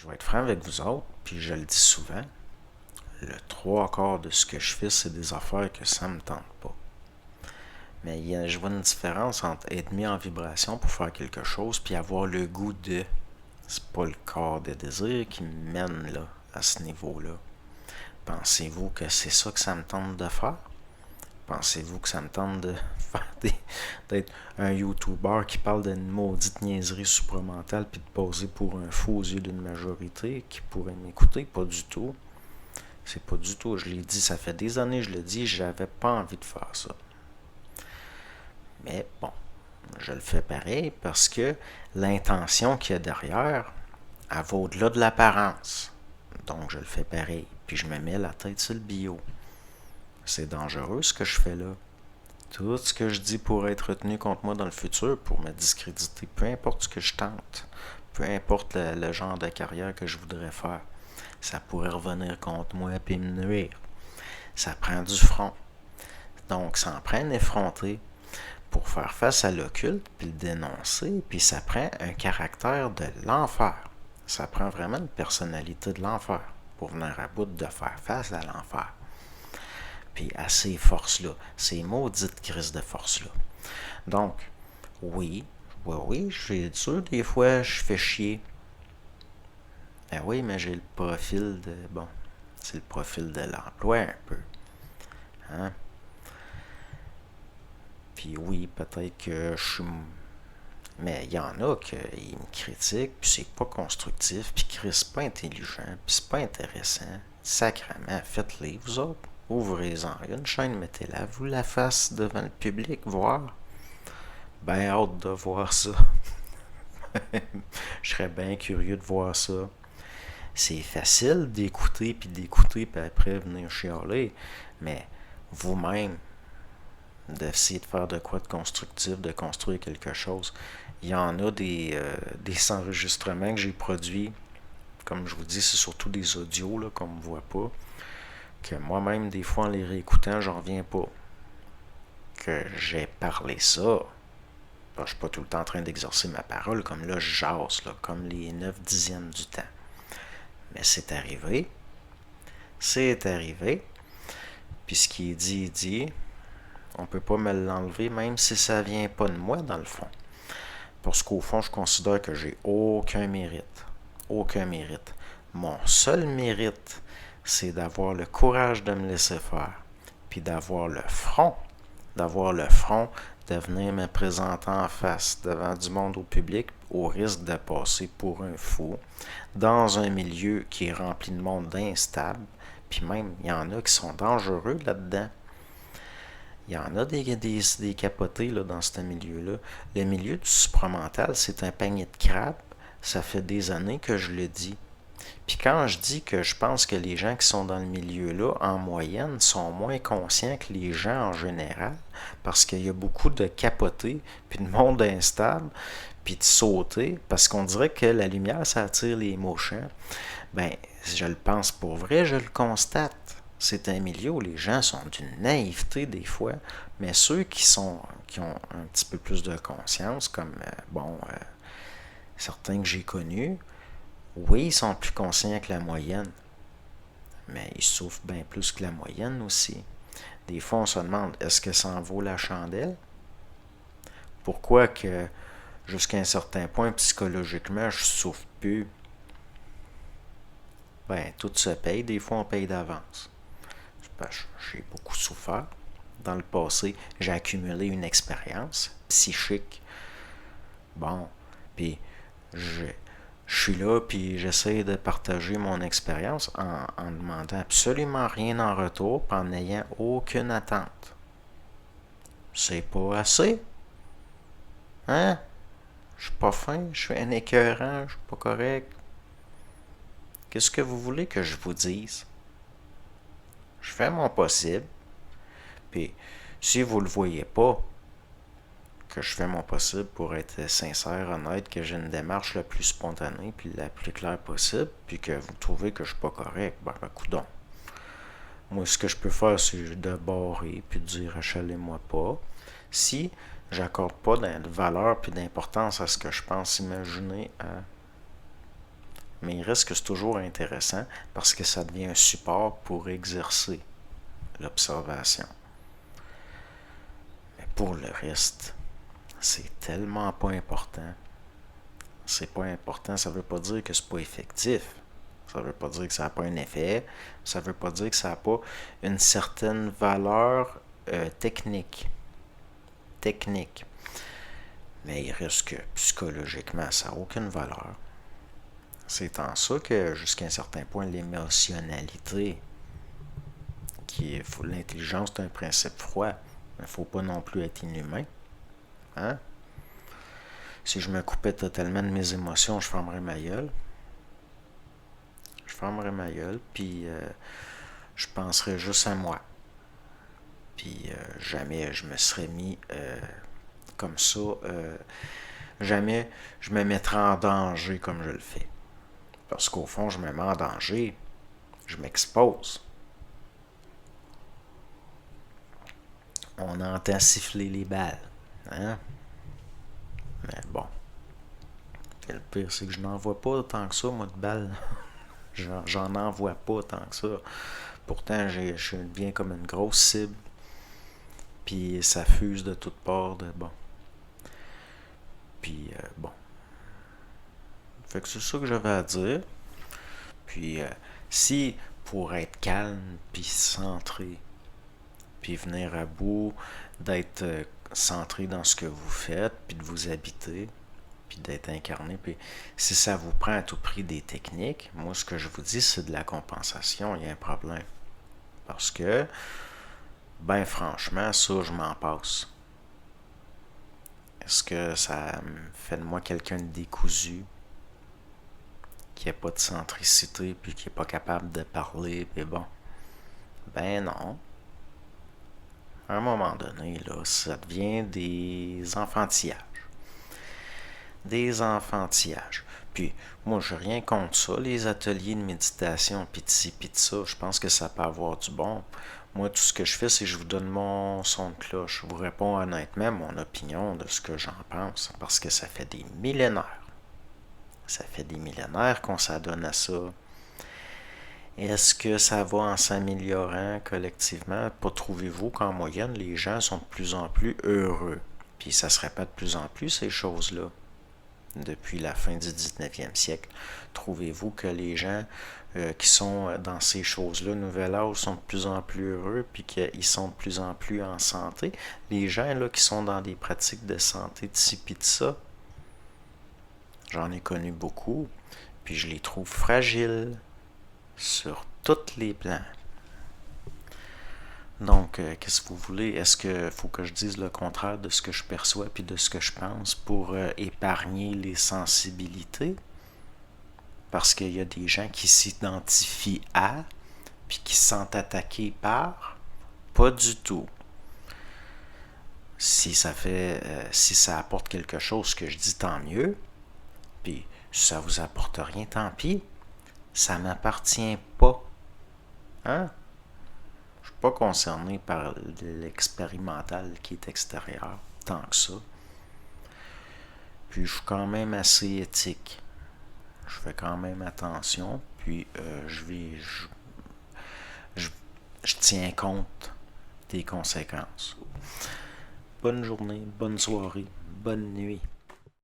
Je vais être franc avec vous autres, puis je le dis souvent, le trois quarts de ce que je fais, c'est des affaires que ça me tente pas. Mais je vois une différence entre être mis en vibration pour faire quelque chose, puis avoir le goût de. C'est pas le corps de désir qui me mène là, à ce niveau-là. Pensez-vous que c'est ça que ça me tente de faire? Pensez-vous que ça me tente de d'être un YouTuber qui parle d'une maudite niaiserie supramentale puis de poser pour un fou aux yeux d'une majorité qui pourrait m'écouter? Pas du tout. C'est pas du tout. Je l'ai dit, ça fait des années que je le dis, j'avais pas envie de faire ça. Mais bon, je le fais pareil parce que l'intention qu'il y a derrière, elle va au-delà de l'apparence. Donc je le fais pareil. Puis je me mets la tête sur le bio. C'est dangereux ce que je fais là. Tout ce que je dis pourrait être retenu contre moi dans le futur pour me discréditer, peu importe ce que je tente, peu importe le genre de carrière que je voudrais faire. Ça pourrait revenir contre moi et me nuire. Ça prend du front. Donc, ça en prend un effronté pour faire face à l'occulte, puis le dénoncer, puis ça prend un caractère de l'enfer. Ça prend vraiment une personnalité de l'enfer pour venir à bout de faire face à l'enfer. Puis à ces forces-là, ces maudites crises de force-là. Donc, oui, j'ai sûr, des fois, je fais chier. Ben oui, mais j'ai le profil de, bon, c'est le profil de l'emploi un peu. Hein? Puis oui, peut-être que je suis. Mais il y en a qui me critiquent, puis c'est pas constructif, puis Chris, c'est pas intelligent, puis c'est pas intéressant. Sacrement, faites-les, vous autres. Ouvrez-en une chaîne, mettez-la, vous la face devant le public, voir. Ben hâte de voir ça. Je serais bien curieux de voir ça. C'est facile d'écouter, puis après venir chialer, mais vous-même, d'essayer de faire de quoi de constructif, de construire quelque chose. Il y en a des enregistrements que j'ai produits, comme je vous dis, c'est surtout des audios, là, qu'on ne me voit pas, que moi-même, des fois, en les réécoutant, j'en reviens pas. Que j'ai parlé ça. Je suis pas tout le temps en train d'exercer ma parole, comme là, je jase, là, comme les 9/10 du temps. Mais c'est arrivé. C'est arrivé. Puis ce qui est dit est dit. On peut pas me l'enlever, même si ça vient pas de moi, dans le fond. Parce qu'au fond, je considère que j'ai aucun mérite. Aucun mérite. Mon seul mérite, c'est d'avoir le courage de me laisser faire. Puis d'avoir le front de venir me présenter en face devant du monde au public au risque de passer pour un fou dans un milieu qui est rempli de monde instable. Puis même, il y en a qui sont dangereux là-dedans. Il y en a des capotés là, dans ce milieu-là. Le milieu du supramental, c'est un panier de crabes. Ça fait des années que je le dis. Puis quand je dis que je pense que les gens qui sont dans le milieu-là, en moyenne, sont moins conscients que les gens en général, parce qu'il y a beaucoup de capotés, puis de monde instable, puis de sauter, parce qu'on dirait que la lumière, ça attire les mouchants. Ben, je le pense pour vrai, je le constate. C'est un milieu où les gens sont d'une naïveté des fois, mais ceux qui ont un petit peu plus de conscience, comme certains que j'ai connus, oui, ils sont plus conscients que la moyenne, mais ils souffrent bien plus que la moyenne aussi. Des fois, on se demande, est-ce que ça en vaut la chandelle? Pourquoi que jusqu'à un certain point, psychologiquement, je souffre plus? Ben, tout se paye, des fois on paye d'avance. J'ai beaucoup souffert. Dans le passé, j'ai accumulé une expérience psychique. Bon, puis je, je suis là, puis j'essaie de partager mon expérience en demandant absolument rien en retour, en n'ayant aucune attente. C'est pas assez? Hein? Je suis pas fin, je suis un écœurant, je suis pas correct. Qu'est-ce que vous voulez que je vous dise? Je fais mon possible, puis si vous le voyez pas, que je fais mon possible pour être sincère, honnête, que j'ai une démarche la plus spontanée puis la plus claire possible, puis que vous trouvez que je suis pas correct, ben coudonc. Moi, ce que je peux faire, c'est de barrer puis de dire achalez-moi pas. Si j'accorde pas de valeur puis d'importance à ce que je pense imaginer à Mais il reste que c'est toujours intéressant parce que ça devient un support pour exercer l'observation. Mais pour le reste, c'est tellement pas important. C'est pas important, ça veut pas dire que c'est pas effectif. Ça veut pas dire que ça n'a pas un effet. Ça veut pas dire que ça n'a pas une certaine valeur technique. Technique. Mais il reste que psychologiquement, ça n'a aucune valeur. C'est en ça que, jusqu'à un certain point, l'émotionnalité, l'intelligence est un principe froid. Il ne faut pas non plus être inhumain. Hein? Si je me coupais totalement de mes émotions, je fermerais ma gueule. Je fermerais ma gueule, puis je penserais juste à moi. Puis jamais je me serais mis comme ça. Jamais je me mettrais en danger comme je le fais. Parce qu'au fond, je me mets en danger. Je m'expose. On entend siffler les balles. Hein? Mais bon. Et le pire, c'est que je n'en vois pas tant que ça, moi, de balles. J'en envoie pas tant que ça. Pourtant, je suis bien comme une grosse cible. Puis ça fuse de toutes parts. Bon. Puis bon. Fait que c'est ça que j'avais à dire. Puis si pour être calme, puis centré, puis venir à bout d'être centré dans ce que vous faites, puis de vous habiter, puis d'être incarné, puis si ça vous prend à tout prix des techniques, moi ce que je vous dis c'est de la compensation, il y a un problème. Parce que, ben franchement, ça je m'en passe. Est-ce que ça me fait de moi quelqu'un de décousu, qui n'a pas de centricité, puis qui n'est pas capable de parler, puis bon. Ben non. À un moment donné, là, ça devient des enfantillages. Des enfantillages. Puis, moi, je n'ai rien contre ça, les ateliers de méditation, puis de ci, puis de ça. Je pense que ça peut avoir du bon. Moi, tout ce que je fais, c'est que je vous donne mon son de cloche. Je vous réponds honnêtement mon opinion de ce que j'en pense, parce que ça fait des millénaires. Ça fait des millénaires qu'on s'adonne à ça. Est-ce que ça va en s'améliorant collectivement? Pas trouvez-vous qu'en moyenne, les gens sont de plus en plus heureux? Puis ça se répète de plus en plus, ces choses-là, depuis la fin du 19e siècle. Trouvez-vous que les gens qui sont dans ces choses-là, nouvel âge, sont de plus en plus heureux, puis qu'ils sont de plus en plus en santé? Les gens là, qui sont dans des pratiques de santé de ci pis de ça, j'en ai connu beaucoup, puis je les trouve fragiles sur tous les plans. Donc, qu'est-ce que vous voulez? Est-ce qu'il faut que je dise le contraire de ce que je perçois puis de ce que je pense pour épargner les sensibilités? Parce qu'il y a des gens qui s'identifient à puis qui se sentent attaqués par? Pas du tout. Si ça fait, si ça apporte quelque chose que je dis, tant mieux. Puis si ça vous apporte rien, tant pis. Ça m'appartient pas. Hein? Je suis pas concerné par l'expérimental qui est extérieur, tant que ça. Puis je suis quand même assez éthique. Je fais quand même attention. Puis je tiens compte des conséquences. Bonne journée, bonne soirée, bonne nuit.